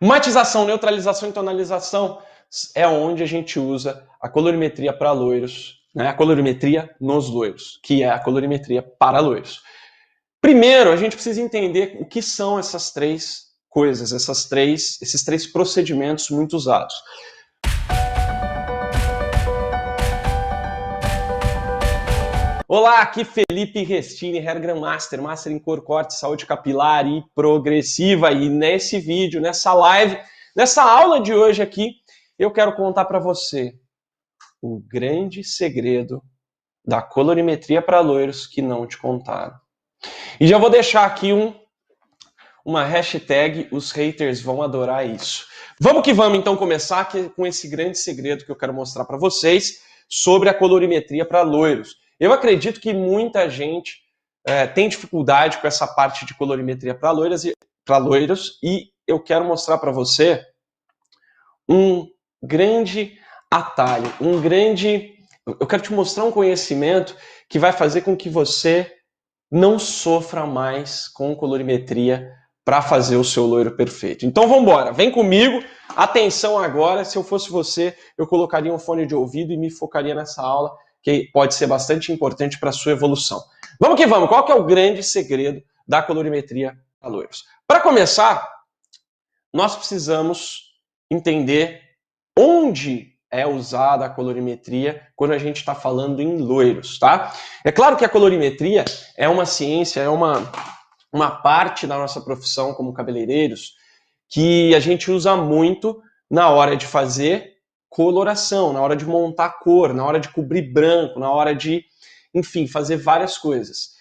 Matização, neutralização e tonalização é onde a gente usa a colorimetria para loiros, né? A colorimetria nos loiros, que é a colorimetria para loiros. Primeiro, a gente precisa entender o que são essas três coisas, esses três procedimentos muito usados. Olá, aqui Felipe Restini, Hair Grandmaster, Master em Cor, Corte, Saúde Capilar e Progressiva. E nesse vídeo, nessa live, nessa aula de hoje aqui, eu quero contar para você o grande segredo da colorimetria para loiros que não te contaram. E já vou deixar aqui uma hashtag, os haters vão adorar isso. Vamos que vamos então começar com esse grande segredo que eu quero mostrar para vocês sobre a colorimetria para loiros. Eu acredito que muita gente tem dificuldade com essa parte de colorimetria para loiros e eu quero mostrar para você um grande atalho, eu quero te mostrar um conhecimento que vai fazer com que você não sofra mais com colorimetria para fazer o seu loiro perfeito. Então vamos embora, vem comigo, atenção agora, se eu fosse você, eu colocaria um fone de ouvido e me focaria nessa aula, que pode ser bastante importante para a sua evolução. Vamos que vamos, qual que é o grande segredo da colorimetria para loiros? Para começar, nós precisamos entender onde é usada a colorimetria quando a gente está falando em loiros, tá? É claro que a colorimetria é uma ciência, é uma parte da nossa profissão como cabeleireiros que a gente usa muito na hora de fazer coloração, na hora de montar cor, na hora de cobrir branco, na hora de, enfim, fazer várias coisas.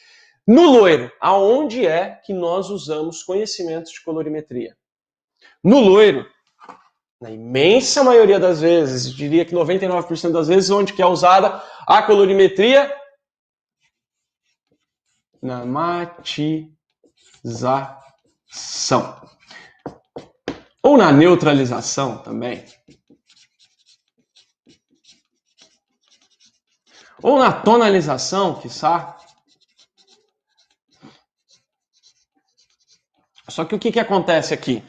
No loiro, aonde é que nós usamos conhecimentos de colorimetria? No loiro, na imensa maioria das vezes, diria que 99% das vezes, onde que é usada a colorimetria? Na matização. Ou na neutralização também. Ou na tonalização, quiçá. Só que o que acontece aqui?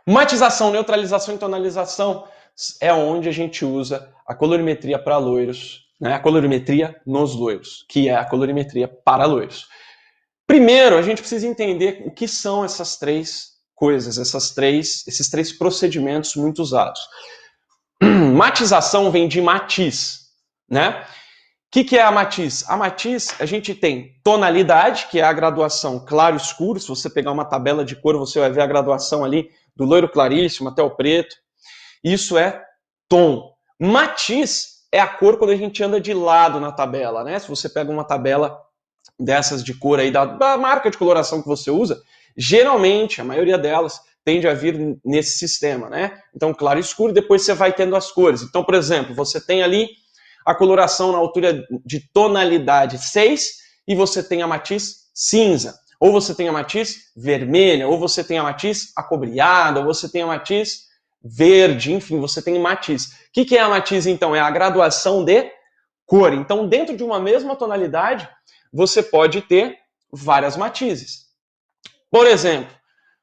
Matização, neutralização e tonalização é onde a gente usa a colorimetria para loiros, né? A colorimetria nos loiros, que é a colorimetria para loiros. Primeiro, a gente precisa entender o que são essas três coisas, esses três procedimentos muito usados. Matização vem de matiz, né? O que é a matiz? A matiz, a gente tem tonalidade, que é a graduação claro-escuro. Se você pegar uma tabela de cor, você vai ver a graduação ali do loiro claríssimo até o preto. Isso é tom. Matiz é a cor quando a gente anda de lado na tabela, né? Se você pega uma tabela dessas de cor aí, da marca de coloração que você usa, geralmente, a maioria delas, tende a vir nesse sistema, né? Então, claro e escuro, depois você vai tendo as cores. Então, por exemplo, você tem ali a coloração na altura de tonalidade 6 e você tem a matiz cinza. Ou você tem a matiz vermelha, ou você tem a matiz acobreada, ou você tem a matiz verde, enfim, você tem matiz. O que é a matiz, então? É a graduação de cor. Então, dentro de uma mesma tonalidade, você pode ter várias matizes. Por exemplo,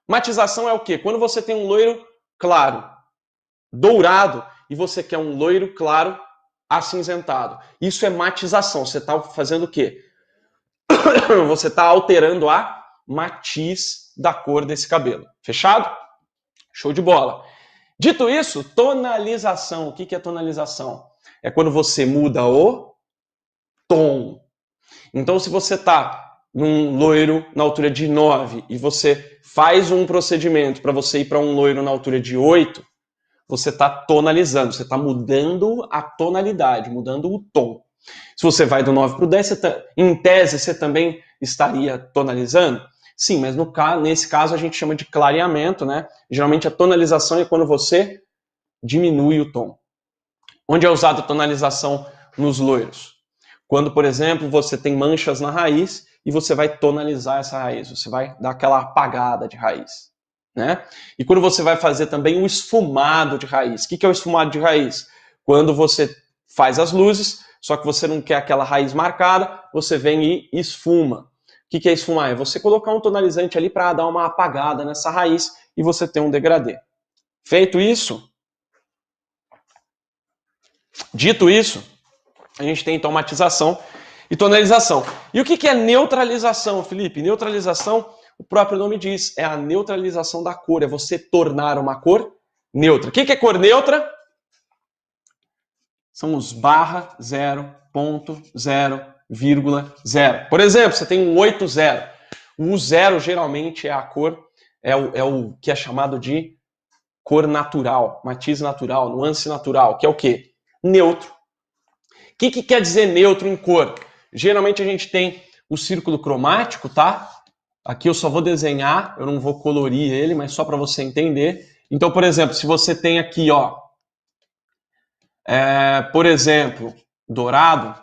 matização é o quê? Quando você tem um loiro claro, dourado, e você quer um loiro claro, acinzentado. Isso é matização. Você está fazendo o quê? Você está alterando a matiz da cor desse cabelo. Fechado? Show de bola. Dito isso, tonalização. O que é tonalização? É quando você muda o tom. Então, se você está num loiro na altura de 9 e você faz um procedimento para você ir para um loiro na altura de 8, você está tonalizando, você está mudando a tonalidade, mudando o tom. Se você vai do 9 para o 10, em tese, você também estaria tonalizando? Sim, mas nesse caso a gente chama de clareamento, né? Geralmente a tonalização é quando você diminui o tom. Onde é usada a tonalização nos loiros? Quando, por exemplo, você tem manchas na raiz e você vai tonalizar essa raiz, você vai dar aquela apagada de raiz, né? E quando você vai fazer também o esfumado de raiz. O que é o esfumado de raiz? Quando você faz as luzes, só que você não quer aquela raiz marcada, você vem e esfuma. O que é esfumar? É você colocar um tonalizante ali para dar uma apagada nessa raiz e você tem um degradê. Feito isso, dito isso, a gente tem então matização e tonalização. E o que é neutralização, Felipe? Neutralização, o próprio nome diz, é a neutralização da cor, é você tornar uma cor neutra. O que é cor neutra? São os barra 0.0,0. Por exemplo, você tem um 80. O 0 geralmente é a cor, é o que é chamado de cor natural, matiz natural, nuance natural, que é o quê? Neutro. O que quer dizer neutro em cor? Geralmente a gente tem o círculo cromático, tá? Aqui eu só vou desenhar, eu não vou colorir ele, mas só para você entender. Então, por exemplo, se você tem aqui, ó, por exemplo, dourado,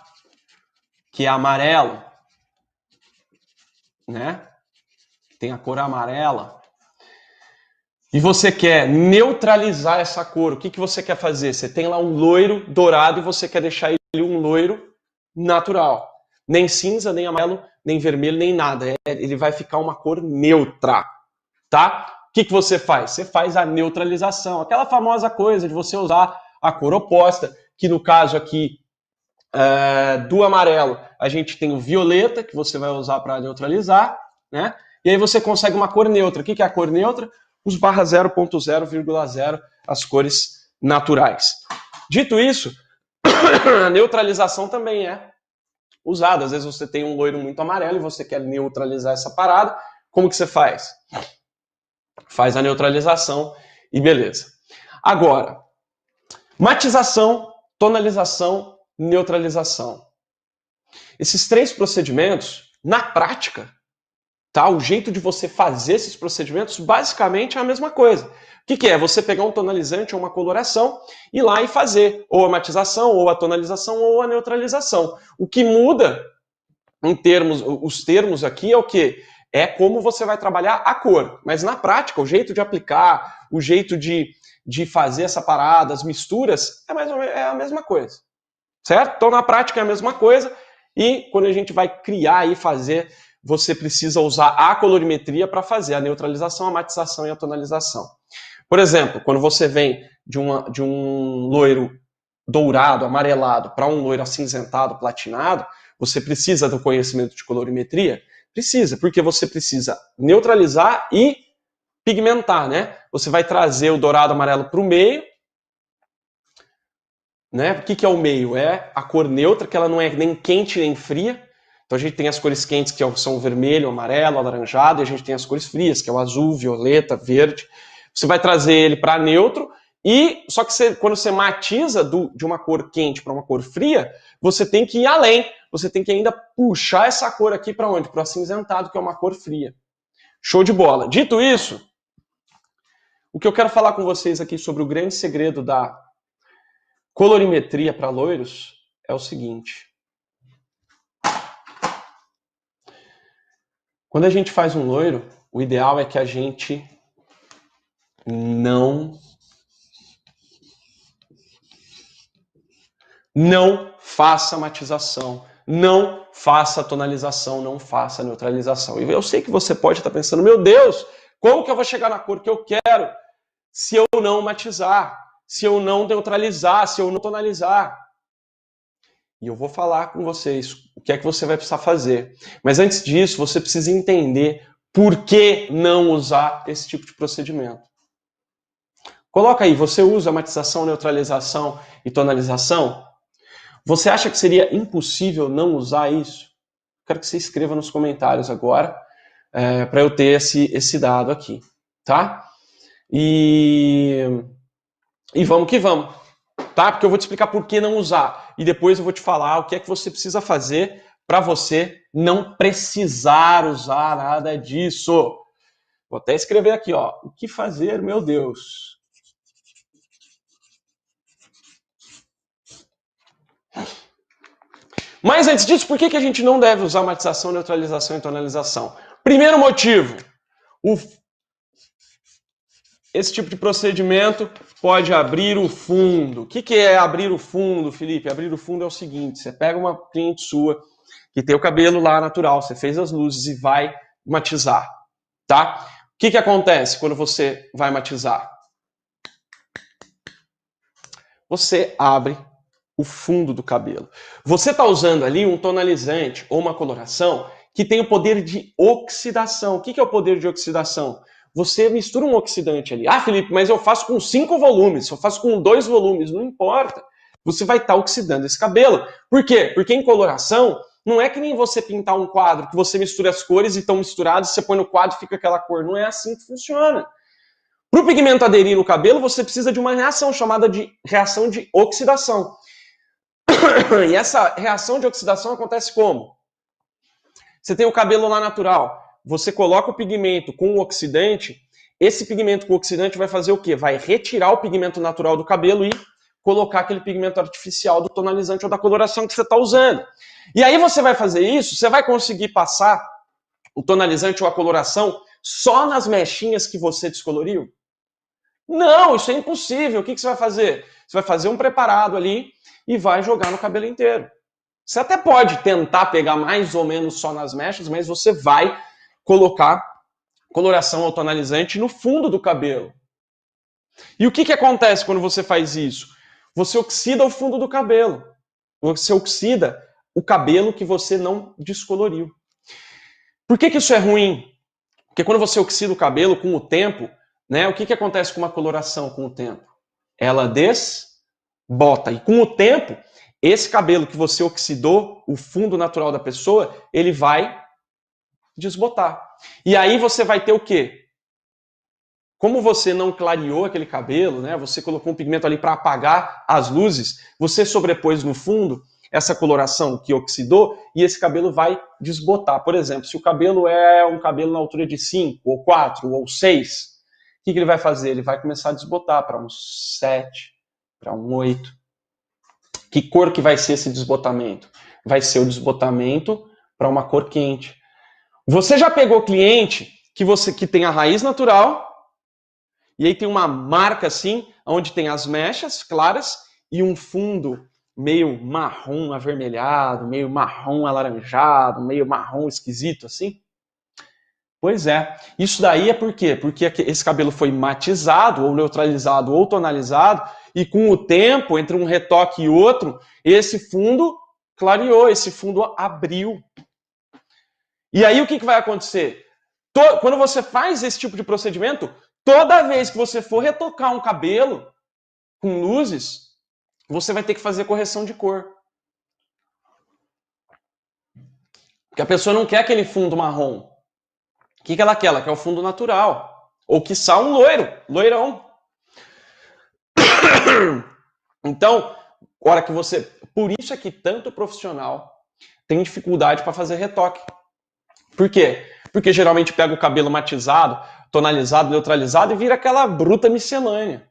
que é amarelo, né? Tem a cor amarela. E você quer neutralizar essa cor. O que você quer fazer? Você tem lá um loiro dourado e você quer deixar ele um loiro natural. Nem cinza, nem amarelo, nem vermelho, nem nada. Ele vai ficar uma cor neutra, tá? O que você faz? Você faz a neutralização. Aquela famosa coisa de você usar a cor oposta, que no caso aqui do amarelo, a gente tem o violeta, que você vai usar para neutralizar, né? E aí você consegue uma cor neutra. O que é a cor neutra? Os barra 0.0,0, as cores naturais. Dito isso, a neutralização também é usada. Às vezes você tem um loiro muito amarelo e você quer neutralizar essa parada. Como que você faz? Faz a neutralização e beleza. Agora, matização, tonalização, neutralização. Esses três procedimentos, na prática, tá? O jeito de você fazer esses procedimentos basicamente é a mesma coisa. O que é? Você pegar um tonalizante ou uma coloração, ir lá e fazer ou a matização, ou a tonalização, ou a neutralização. O que muda os termos aqui é o quê? É como você vai trabalhar a cor. Mas na prática, o jeito de aplicar, o jeito de fazer essa parada, as misturas, é a mesma coisa. Certo? Então na prática é a mesma coisa e quando a gente vai criar e fazer, você precisa usar a colorimetria para fazer a neutralização, a matização e a tonalização. Por exemplo, quando você vem de um loiro dourado, amarelado, para um loiro acinzentado, platinado, você precisa do conhecimento de colorimetria? Precisa, porque você precisa neutralizar e pigmentar, né? Você vai trazer o dourado amarelo para o meio, né? O que é o meio? É a cor neutra, que ela não é nem quente nem fria. Então a gente tem as cores quentes, que são o vermelho, o amarelo, o alaranjado, e a gente tem as cores frias, que é o azul, violeta, verde. Você vai trazer ele para neutro, e só que quando você matiza de uma cor quente para uma cor fria, você tem que ir além. Você tem que ainda puxar essa cor aqui para onde? Para o acinzentado, que é uma cor fria. Show de bola. Dito isso, o que eu quero falar com vocês aqui sobre o grande segredo da colorimetria para loiros é o seguinte. Quando a gente faz um loiro, o ideal é que a gente não faça matização, não faça tonalização, não faça neutralização. E eu sei que você pode estar pensando, meu Deus, como que eu vou chegar na cor que eu quero se eu não matizar, se eu não neutralizar, se eu não tonalizar? E eu vou falar com vocês o que é que você vai precisar fazer. Mas antes disso, você precisa entender por que não usar esse tipo de procedimento. Coloca aí, você usa matização, neutralização e tonalização? Você acha que seria impossível não usar isso? Quero que você escreva nos comentários agora, para eu ter esse dado aqui, tá? E vamos que vamos, tá? Porque eu vou te explicar por que não usar. E depois eu vou te falar o que é que você precisa fazer para você não precisar usar nada disso. Vou até escrever aqui, ó. O que fazer, meu Deus? Mas antes disso, por que a gente não deve usar matização, neutralização e tonalização? Primeiro motivo, esse tipo de procedimento pode abrir o fundo. O que é abrir o fundo, Felipe? Abrir o fundo é o seguinte, você pega uma cliente sua que tem o cabelo lá natural, você fez as luzes e vai matizar, tá? O que acontece quando você vai matizar? Você abre o fundo do cabelo. Você está usando ali um tonalizante ou uma coloração que tem o poder de oxidação. O que é o poder de oxidação? Você mistura um oxidante ali. Ah, Felipe, mas eu faço com 5 volumes, eu faço com 2 volumes, não importa. Você vai estar oxidando esse cabelo. Por quê? Porque em coloração, não é que nem você pintar um quadro, que você mistura as cores e estão misturadas, você põe no quadro e fica aquela cor. Não é assim que funciona. Para o pigmento aderir no cabelo, você precisa de uma reação chamada de reação de oxidação. E essa reação de oxidação acontece como? Você tem o cabelo lá natural, você coloca o pigmento com o oxidante, esse pigmento com o oxidante vai fazer o quê? Vai retirar o pigmento natural do cabelo e colocar aquele pigmento artificial do tonalizante ou da coloração que você está usando. E aí você vai fazer isso, você vai conseguir passar o tonalizante ou a coloração só nas mechinhas que você descoloriu? Não, isso é impossível. O que você vai fazer? Você vai fazer um preparado ali e vai jogar no cabelo inteiro. Você até pode tentar pegar mais ou menos só nas mechas, mas você vai colocar coloração ou tonalizante no fundo do cabelo. E o que acontece quando você faz isso? Você oxida o fundo do cabelo. Você oxida o cabelo que você não descoloriu. Por que isso é ruim? Porque quando você oxida o cabelo com o tempo, né, o que acontece com uma coloração com o tempo? Ela desbota. E com o tempo, esse cabelo que você oxidou, o fundo natural da pessoa, ele vai desbotar. E aí você vai ter o quê? Como você não clareou aquele cabelo, né? Você colocou um pigmento ali para apagar as luzes, você sobrepôs no fundo essa coloração que oxidou e esse cabelo vai desbotar. Por exemplo, se o cabelo é um cabelo na altura de 5, ou 4, ou 6, o que ele vai fazer? Ele vai começar a desbotar para um 7, para um 8. Que cor que vai ser esse desbotamento? Vai ser o desbotamento para uma cor quente. Você já pegou cliente que tem a raiz natural e aí tem uma marca assim, onde tem as mechas claras e um fundo meio marrom avermelhado, meio marrom alaranjado, meio marrom esquisito assim? Pois é. Isso daí é por quê? Porque esse cabelo foi matizado, ou neutralizado, ou tonalizado, e com o tempo, entre um retoque e outro, esse fundo clareou, esse fundo abriu. E aí o que vai acontecer? Quando você faz esse tipo de procedimento, toda vez que você for retocar um cabelo com luzes, você vai ter que fazer correção de cor. Porque a pessoa não quer aquele fundo marrom. O que ela quer? Ela quer o fundo natural. Ou quiçá um loirão. Então, hora que você... Por isso é que tanto profissional tem dificuldade para fazer retoque. Por quê? Porque geralmente pega o cabelo matizado, tonalizado, neutralizado e vira aquela bruta miscelânea.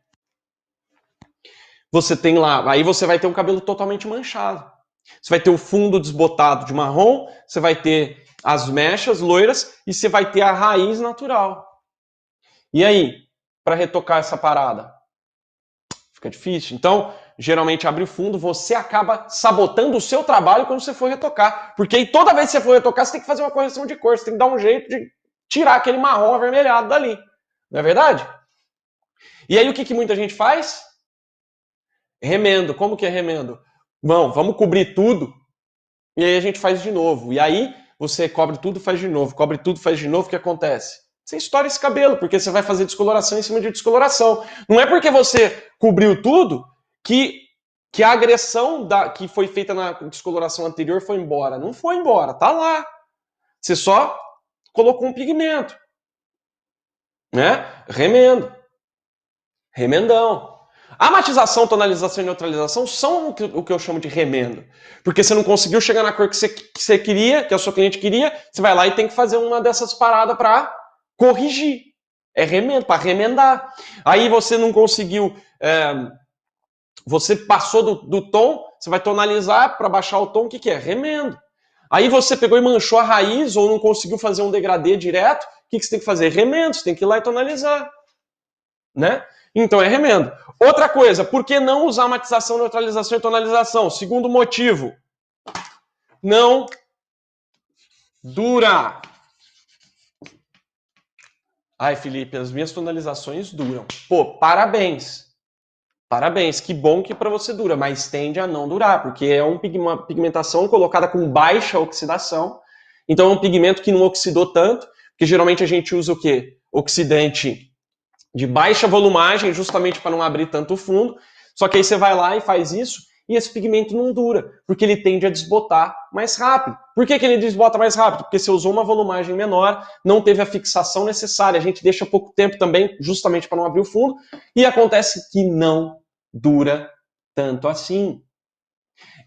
Você tem lá... Aí você vai ter um cabelo totalmente manchado. Você vai ter o fundo desbotado de marrom, você vai ter as mechas loiras e você vai ter a raiz natural. E aí, para retocar essa parada? Fica difícil. Então, geralmente abre o fundo, você acaba sabotando o seu trabalho quando você for retocar. Porque aí toda vez que você for retocar, você tem que fazer uma correção de cor, você tem que dar um jeito de tirar aquele marrom avermelhado dali. Não é verdade? E aí o que muita gente faz? Remendo. Como que é remendo? Bom, vamos cobrir tudo e aí a gente faz de novo. E aí você cobre tudo, faz de novo. Cobre tudo, faz de novo. O que acontece? Você estoura esse cabelo, porque você vai fazer descoloração em cima de descoloração. Não é porque você cobriu tudo que a agressão que foi feita na descoloração anterior foi embora. Não foi embora, tá lá. Você só colocou um pigmento. Né? Remendo. Remendão. A matização, tonalização e neutralização são o que eu chamo de remendo. Porque você não conseguiu chegar na cor que você queria, que a sua cliente queria, você vai lá e tem que fazer uma dessas paradas para corrigir. É remendo, para remendar. Aí você não conseguiu, você passou do tom, você vai tonalizar para baixar o tom, o que é? Remendo. Aí você pegou e manchou a raiz ou não conseguiu fazer um degradê direto, o que você tem que fazer? Remendo, você tem que ir lá e tonalizar. Né? Então é remendo. Outra coisa, por que não usar matização, neutralização e tonalização? Segundo motivo, não dura. Ai, Felipe, as minhas tonalizações duram. Pô, parabéns. Parabéns, que bom que para você dura, mas tende a não durar, porque é uma pigmentação colocada com baixa oxidação. Então é um pigmento que não oxidou tanto, porque geralmente a gente usa o quê? Oxidante de baixa volumagem, justamente para não abrir tanto fundo. Só que aí você vai lá e faz isso, e esse pigmento não dura, porque ele tende a desbotar mais rápido. Por que ele desbota mais rápido? Porque você usou uma volumagem menor, não teve a fixação necessária, a gente deixa pouco tempo também, justamente para não abrir o fundo, e acontece que não dura tanto assim.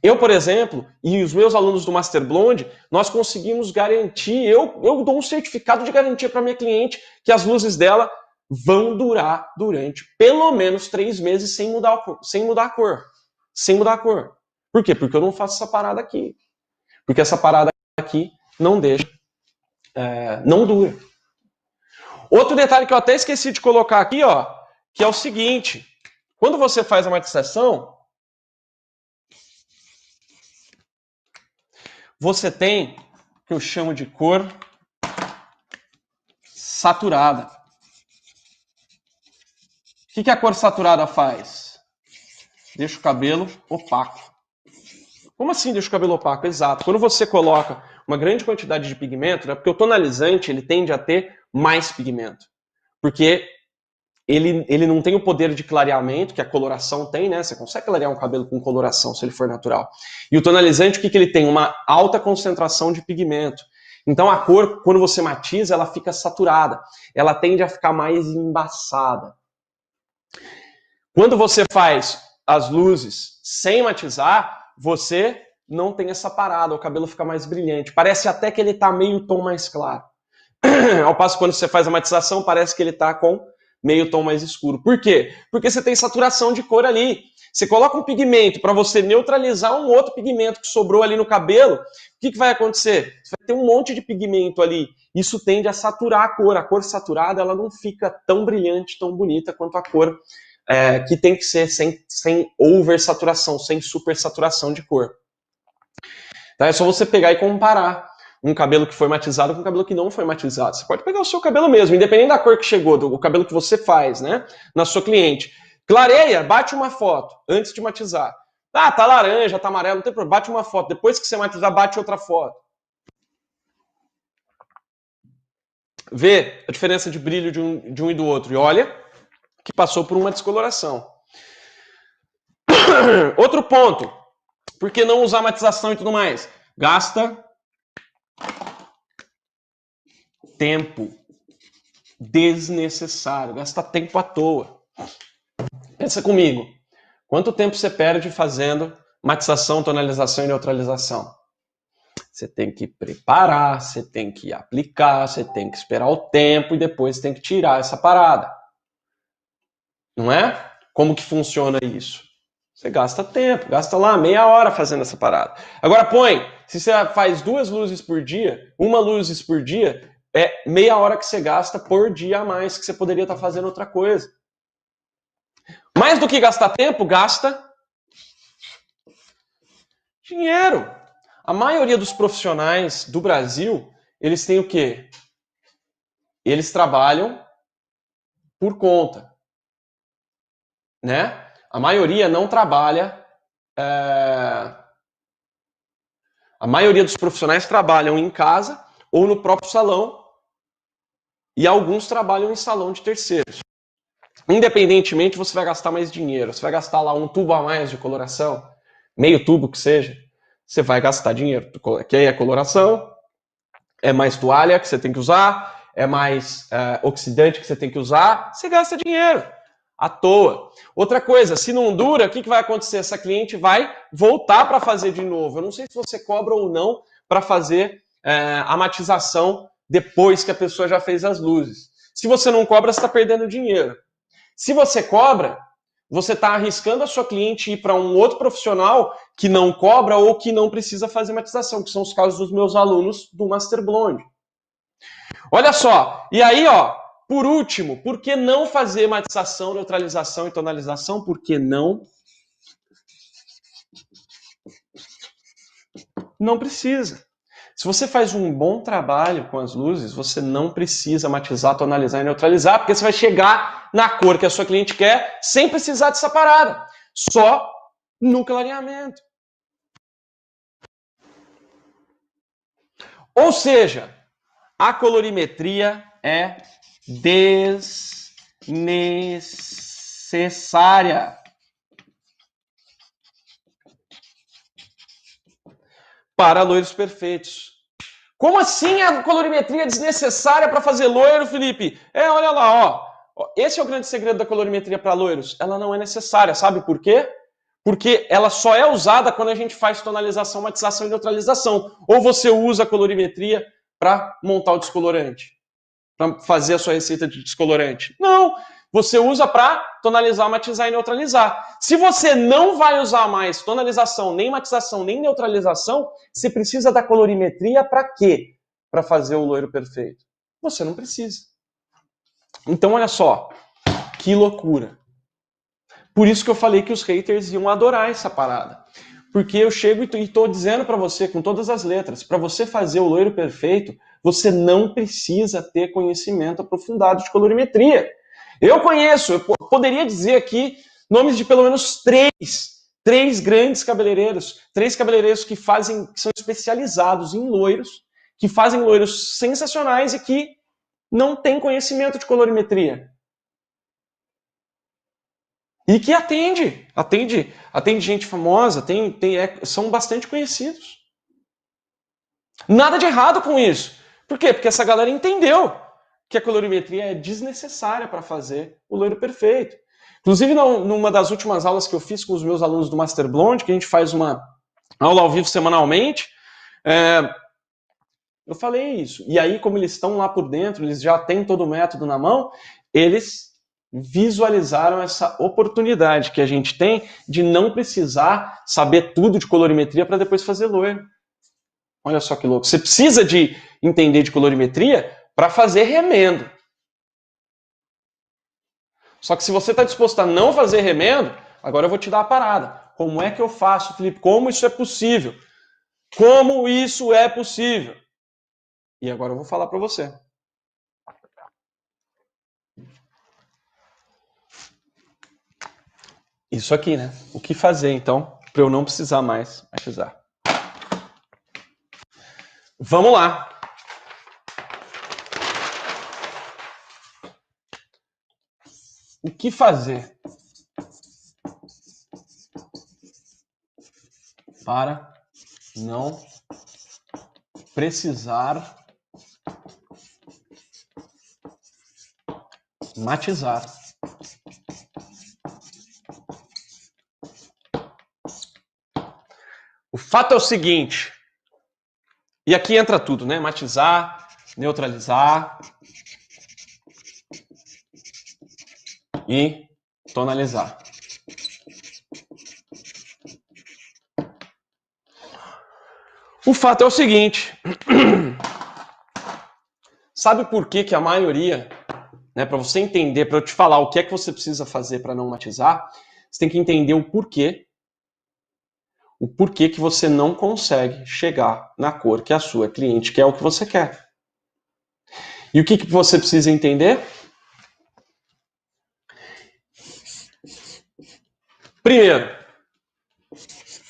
Eu, por exemplo, e os meus alunos do Master Blonde, nós conseguimos garantir, eu dou um certificado de garantia para minha cliente que as luzes dela vão durar durante pelo menos 3 meses sem mudar a cor. Sem mudar a cor. Por quê? Porque eu não faço essa parada aqui. Porque essa parada aqui não deixa, não dura. Outro detalhe que eu até esqueci de colocar aqui, ó, que é o seguinte. Quando você faz a matização, você tem o que eu chamo de cor saturada. O que a cor saturada faz? Deixa o cabelo opaco. Como assim deixa o cabelo opaco? Exato. Quando você coloca uma grande quantidade de pigmento, né, porque o tonalizante ele tende a ter mais pigmento. Porque ele não tem o poder de clareamento que a coloração tem, né? Você consegue clarear um cabelo com coloração se ele for natural. E o tonalizante, o que ele tem? Uma alta concentração de pigmento. Então a cor, quando você matiza, ela fica saturada. Ela tende a ficar mais embaçada. Quando você faz as luzes sem matizar, você não tem essa parada, o cabelo fica mais brilhante. Parece até que ele está meio tom mais claro. Ao passo que quando você faz a matização, parece que ele está com meio tom mais escuro. Por quê? Porque você tem saturação de cor ali. Você coloca um pigmento para você neutralizar um outro pigmento que sobrou ali no cabelo, o que vai acontecer? Você vai ter um monte de pigmento ali. Isso tende a saturar a cor. A cor saturada ela não fica tão brilhante, tão bonita quanto a cor que tem que ser sem oversaturação, sem supersaturação de cor. Então é só você pegar e comparar um cabelo que foi matizado com um cabelo que não foi matizado. Você pode pegar o seu cabelo mesmo, independente da cor que chegou, do cabelo que você faz, né, na sua cliente. Clareia, bate uma foto antes de matizar. Ah, tá laranja, tá amarelo, não tem problema. Bate uma foto. Depois que você matizar, bate outra foto. Vê a diferença de brilho de um e do outro. E olha que passou por uma descoloração. Outro ponto. Por que não usar matização e tudo mais? Gasta tempo desnecessário, gasta tempo à toa. Pensa comigo, quanto tempo você perde fazendo matização, tonalização e neutralização? Você tem que preparar, você tem que aplicar, você tem que esperar o tempo e depois tem que tirar essa parada. Não é? Como que funciona isso? Você gasta tempo, gasta lá meia hora fazendo essa parada. Agora põe, se você faz 2 luzes por dia, 1 luz por dia, é meia hora que você gasta por dia a mais, que você poderia estar fazendo outra coisa. Mais do que gastar tempo, gasta dinheiro. A maioria dos profissionais do Brasil, eles têm o quê? Eles trabalham por conta, né? A maioria não trabalha... A maioria dos profissionais trabalham em casa ou no próprio salão e alguns trabalham em salão de terceiros. Independentemente, você vai gastar mais dinheiro. Você vai gastar lá um tubo a mais de coloração, meio tubo que seja, você vai gastar dinheiro. Que aí é coloração, é mais toalha que você tem que usar, é mais oxidante que você tem que usar, você gasta dinheiro à toa. Outra coisa, se não dura, o que vai acontecer? Essa cliente vai voltar para fazer de novo. Eu não sei se você cobra ou não para fazer a matização depois que a pessoa já fez as luzes. Se você não cobra, você está perdendo dinheiro. Se você cobra, você está arriscando a sua cliente ir para um outro profissional que não cobra ou que não precisa fazer matização, que são os casos dos meus alunos do Master Blonde. Olha só, e aí, ó, por último, por que não fazer matização, neutralização e tonalização? Por que não? Não precisa. Se você faz um bom trabalho com as luzes, você não precisa matizar, tonalizar e neutralizar, porque você vai chegar na cor que a sua cliente quer sem precisar dessa parada. Só no clareamento. Ou seja, a colorimetria é desnecessária para loiros perfeitos. Como assim a colorimetria é desnecessária para fazer loiro, Felipe? Olha lá, ó. Esse é o grande segredo da colorimetria para loiros. Ela não é necessária, sabe por quê? Porque ela só é usada quando a gente faz tonalização, matização e neutralização. Ou você usa a colorimetria para montar o descolorante, para fazer a sua receita de descolorante. Não! Você usa para tonalizar, matizar e neutralizar. Se você não vai usar mais tonalização, nem matização, nem neutralização, você precisa da colorimetria para quê? Para fazer o loiro perfeito. Você não precisa. Então, olha só, que loucura. Por isso que eu falei que os haters iam adorar essa parada. Porque eu chego e estou dizendo para você, com todas as letras, para você fazer o loiro perfeito, você não precisa ter conhecimento aprofundado de colorimetria. Eu poderia dizer aqui nomes de pelo menos três grandes cabeleireiros, três cabeleireiros que são especializados em loiros, que fazem loiros sensacionais e que não têm conhecimento de colorimetria. E que atende gente famosa, são bastante conhecidos. Nada de errado com isso. Por quê? Porque essa galera entendeu que a colorimetria é desnecessária para fazer o loiro perfeito. Inclusive, numa das últimas aulas que eu fiz com os meus alunos do Master Blonde, que a gente faz uma aula ao vivo semanalmente, eu falei isso. E aí, como eles estão lá por dentro, eles já têm todo o método na mão, eles visualizaram essa oportunidade que a gente tem de não precisar saber tudo de colorimetria para depois fazer loiro. Olha só que louco. Você precisa de entender de colorimetria para fazer remendo. Só que se você está disposto a não fazer remendo, agora eu vou te dar a parada. Como é que eu faço, Felipe? Como isso é possível? Como isso é possível? E agora eu vou falar para você. Isso aqui, né? O que fazer, então, para eu não precisar mais matizar? Vamos lá. O que fazer para não precisar matizar? O fato é o seguinte, e aqui entra tudo, né? Matizar, neutralizar e tonalizar. O fato é o seguinte, sabe por que a maioria, né, para você entender, para eu te falar o que é que você precisa fazer para não matizar, você tem que entender o porquê que você não consegue chegar na cor que a sua cliente quer, o que você quer. E o que você precisa entender? Primeiro,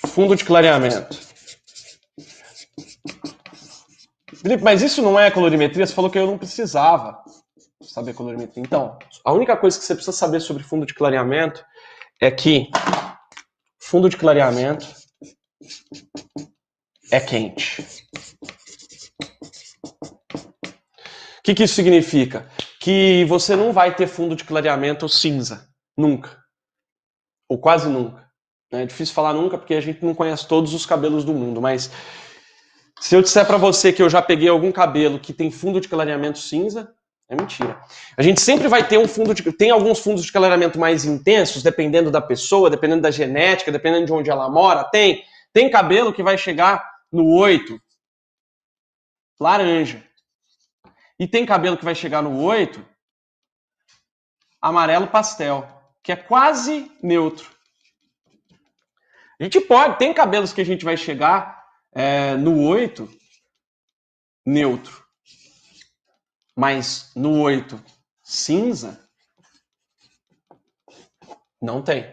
fundo de clareamento. Felipe, mas isso não é colorimetria? Você falou que eu não precisava saber colorimetria. Então, a única coisa que você precisa saber sobre fundo de clareamento é que fundo de clareamento é quente. O que isso significa? Que você não vai ter fundo de clareamento cinza. Nunca. Ou quase nunca. É difícil falar nunca porque a gente não conhece todos os cabelos do mundo, mas se eu disser para você que eu já peguei algum cabelo que tem fundo de clareamento cinza, é mentira. A gente sempre vai ter tem alguns fundos de clareamento mais intensos, dependendo da pessoa, dependendo da genética, dependendo de onde ela mora. Tem cabelo que vai chegar no 8, laranja. E tem cabelo que vai chegar no 8, amarelo pastel, que é quase neutro. A gente tem cabelos que a gente vai chegar no 8, neutro. Mas no 8, cinza, não tem.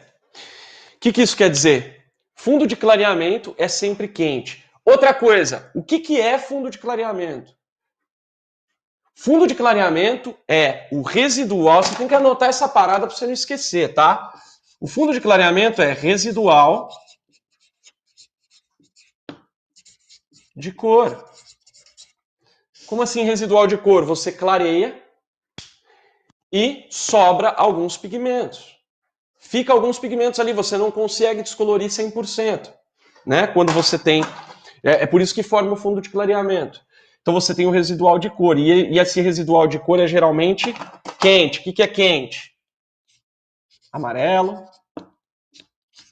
O que isso quer dizer? Fundo de clareamento é sempre quente. Outra coisa, o que é fundo de clareamento? Fundo de clareamento é o residual, você tem que anotar essa parada para você não esquecer, tá? O fundo de clareamento é residual de cor. Como assim residual de cor? Você clareia e sobra alguns pigmentos. Fica alguns pigmentos ali, você não consegue descolorir 100%, né? Quando você tem... É por isso que forma o fundo de clareamento. Então você tem o residual de cor, e esse residual de cor é geralmente quente. O que é quente? Amarelo,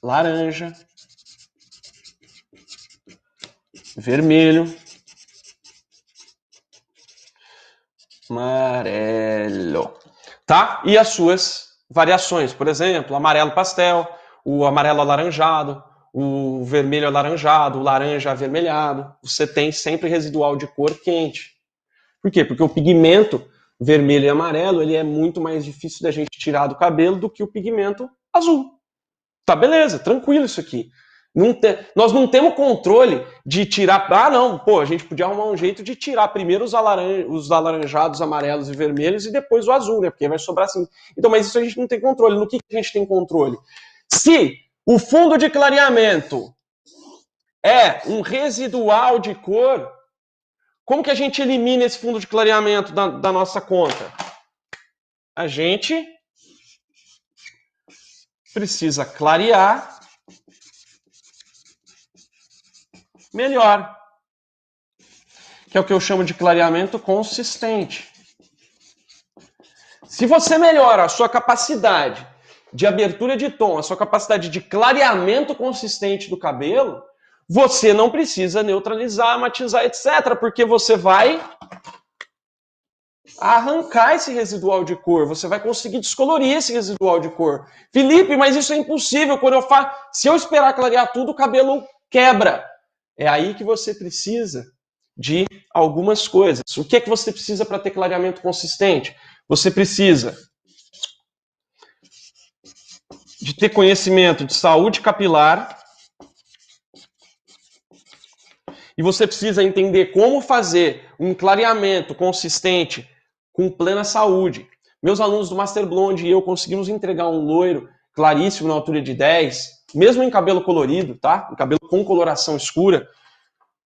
laranja, vermelho, amarelo, tá? E as suas variações, por exemplo, amarelo pastel, o amarelo alaranjado, o vermelho alaranjado, o laranja avermelhado. Você tem sempre residual de cor quente. Por quê? Porque o pigmento vermelho e amarelo ele é muito mais difícil da gente tirar do cabelo do que o pigmento azul. Tá, beleza, tranquilo isso aqui. Nós não temos controle de tirar... Ah, não, pô, a gente podia arrumar um jeito de tirar primeiro os alaranjados, amarelos e vermelhos e depois o azul, né? Porque vai sobrar assim. Então, mas isso a gente não tem controle. No que a gente tem controle? Se o fundo de clareamento é um residual de cor, como que a gente elimina esse fundo de clareamento da nossa conta? A gente precisa clarear melhor, que é o que eu chamo de clareamento consistente. Se você melhora a sua capacidade de abertura de tom, a sua capacidade de clareamento consistente do cabelo, você não precisa neutralizar, matizar, etc., porque você vai arrancar esse residual de cor, você vai conseguir descolorir esse residual de cor. Felipe, mas isso é impossível, quando eu faço... Se eu esperar clarear tudo, o cabelo quebra. É aí que você precisa de algumas coisas. O que é que você precisa para ter clareamento consistente? Você precisa de ter conhecimento de saúde capilar e você precisa entender como fazer um clareamento consistente com plena saúde. Meus alunos do Master Blonde e eu conseguimos entregar um loiro claríssimo na altura de 10, mesmo em cabelo colorido, tá? Em cabelo com coloração escura,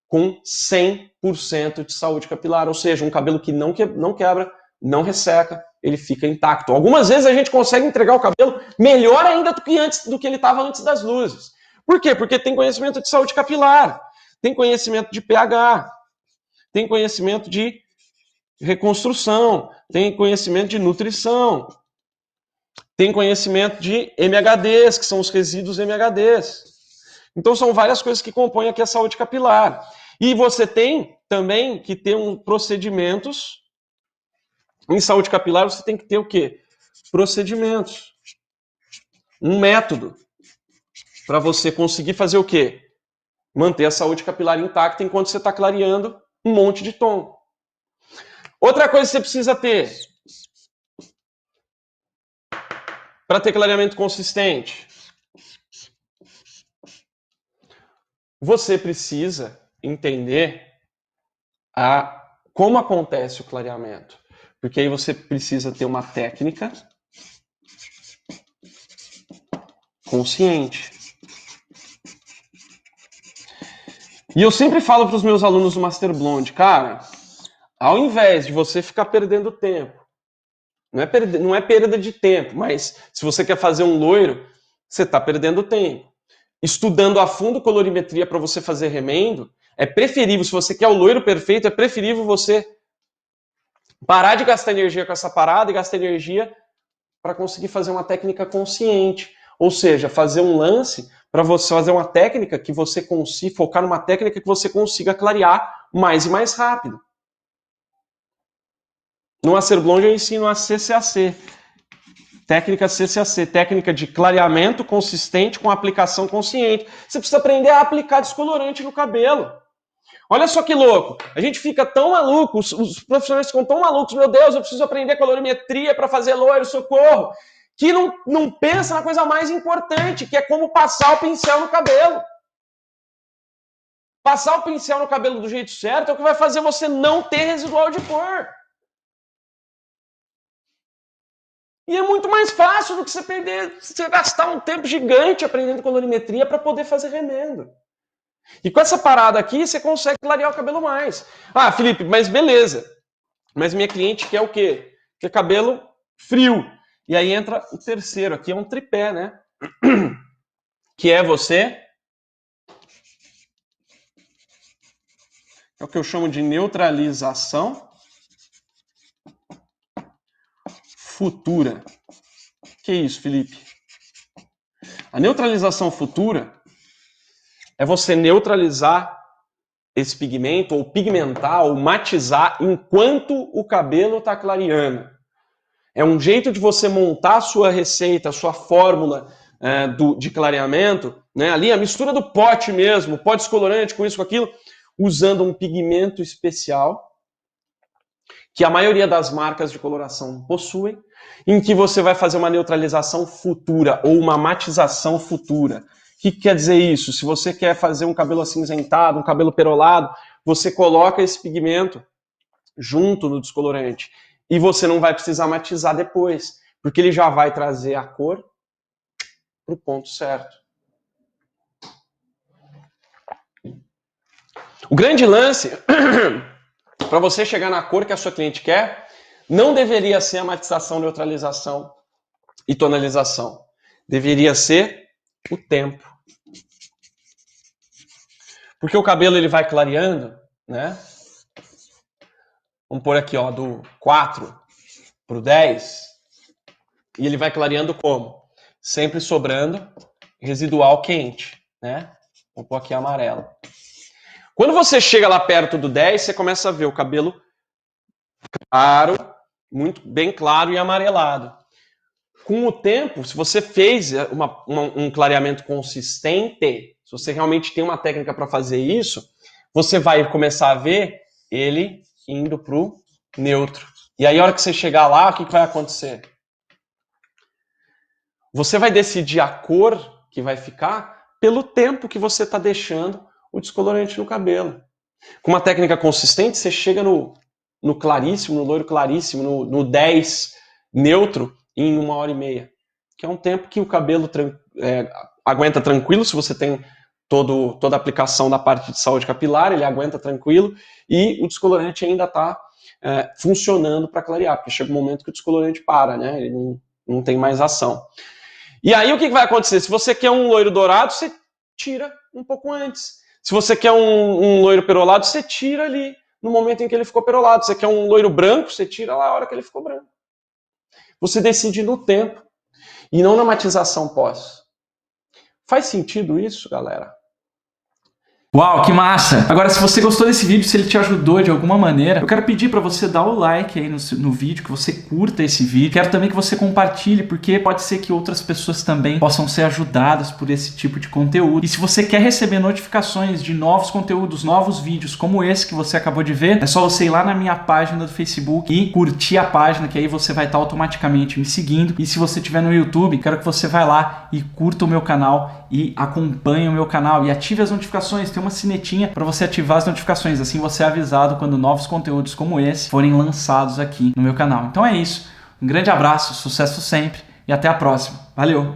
com 100% de saúde capilar, ou seja, um cabelo que não quebra, não resseca, ele fica intacto. Algumas vezes a gente consegue entregar o cabelo melhor ainda do que ele estava antes das luzes. Por quê? Porque tem conhecimento de saúde capilar, tem conhecimento de pH, tem conhecimento de reconstrução, tem conhecimento de nutrição, tem conhecimento de MHDs, que são os resíduos MHDs. Então são várias coisas que compõem aqui a saúde capilar. E você tem também que ter procedimentos. Em saúde capilar você tem que ter o quê? Procedimentos. Um método para você conseguir fazer o quê? Manter a saúde capilar intacta enquanto você está clareando um monte de tom. Outra coisa que você precisa ter para ter clareamento consistente. Você precisa entender como acontece o clareamento. Porque aí você precisa ter uma técnica consciente. E eu sempre falo para os meus alunos do Master Blonde, cara, ao invés de você ficar perdendo tempo, não é perda de tempo, mas se você quer fazer um loiro, você está perdendo tempo. Estudando a fundo colorimetria para você fazer remendo, é preferível, se você quer o loiro perfeito, é preferível você parar de gastar energia com essa parada e gastar energia para conseguir fazer uma técnica consciente. Ou seja, fazer um lance para você fazer uma técnica que você consiga, focar numa técnica que você consiga clarear mais e mais rápido. No Master Blonde eu ensino a CCAC. Técnica CCAC, técnica de clareamento consistente com aplicação consciente. Você precisa aprender a aplicar descolorante no cabelo. Olha só que louco. A gente fica tão maluco, os profissionais ficam tão malucos, meu Deus, eu preciso aprender colorimetria para fazer loiro, socorro, que não pensa na coisa mais importante, que é como passar o pincel no cabelo. Passar o pincel no cabelo do jeito certo é o que vai fazer você não ter residual de cor. E é muito mais fácil do que você gastar um tempo gigante aprendendo colorimetria para poder fazer remendo. E com essa parada aqui, você consegue clarear o cabelo mais. Ah, Felipe, mas beleza. Mas minha cliente quer o quê? Quer cabelo frio. E aí entra o terceiro, aqui é um tripé, né? Que é você... É o que eu chamo de neutralização futura. Que isso, Felipe? A neutralização futura é você neutralizar esse pigmento, ou pigmentar, ou matizar enquanto o cabelo está clareando. É um jeito de você montar a sua receita, a sua fórmula de clareamento, né? Ali a mistura do pote mesmo, pote descolorante, com isso, com aquilo, usando um pigmento especial, que a maioria das marcas de coloração possuem, em que você vai fazer uma neutralização futura ou uma matização futura. O que quer dizer isso? Se você quer fazer um cabelo acinzentado, um cabelo perolado, você coloca esse pigmento junto no descolorante e você não vai precisar matizar depois, porque ele já vai trazer a cor para o ponto certo. O grande lance, para você chegar na cor que a sua cliente quer, não deveria ser a matização, neutralização e tonalização. Deveria ser o tempo. Porque o cabelo ele vai clareando, né? Vamos pôr aqui, ó, do 4 para o 10. E ele vai clareando como? Sempre sobrando residual quente, né? Vou pôr aqui amarelo. Quando você chega lá perto do 10, você começa a ver o cabelo claro, muito bem claro e amarelado. Com o tempo, se você fez um clareamento consistente, se você realmente tem uma técnica para fazer isso, você vai começar a ver ele indo para o neutro. E aí, a hora que você chegar lá, o que vai acontecer? Você vai decidir a cor que vai ficar pelo tempo que você está deixando o descolorante no cabelo. Com uma técnica consistente, você chega no claríssimo, no loiro claríssimo, no 10 neutro em 1h30. Que é um tempo que o cabelo aguenta tranquilo, se você tem toda a aplicação da parte de saúde capilar, ele aguenta tranquilo, e o descolorante ainda está funcionando para clarear, porque chega um momento que o descolorante para, né? Ele não tem mais ação. E aí o que vai acontecer? Se você quer um loiro dourado, você tira um pouco antes. Se você quer um loiro perolado, você tira ali no momento em que ele ficou perolado. Se você quer um loiro branco, você tira lá a hora que ele ficou branco. Você decide no tempo e não na matização pós. Faz sentido isso, galera? Uau, que massa! Agora, se você gostou desse vídeo, se ele te ajudou de alguma maneira, eu quero pedir para você dar o like aí no vídeo, que você curta esse vídeo. Quero também que você compartilhe, porque pode ser que outras pessoas também possam ser ajudadas por esse tipo de conteúdo. E se você quer receber notificações de novos conteúdos, novos vídeos como esse que você acabou de ver, é só você ir lá na minha página do Facebook e curtir a página, que aí você vai estar automaticamente me seguindo. E se você estiver no YouTube, quero que você vá lá e curta o meu canal e acompanhe o meu canal e ative as notificações. Tem uma sinetinha para você ativar as notificações, assim você é avisado quando novos conteúdos como esse forem lançados aqui no meu canal. Então é isso, um grande abraço, sucesso sempre e até a próxima. Valeu!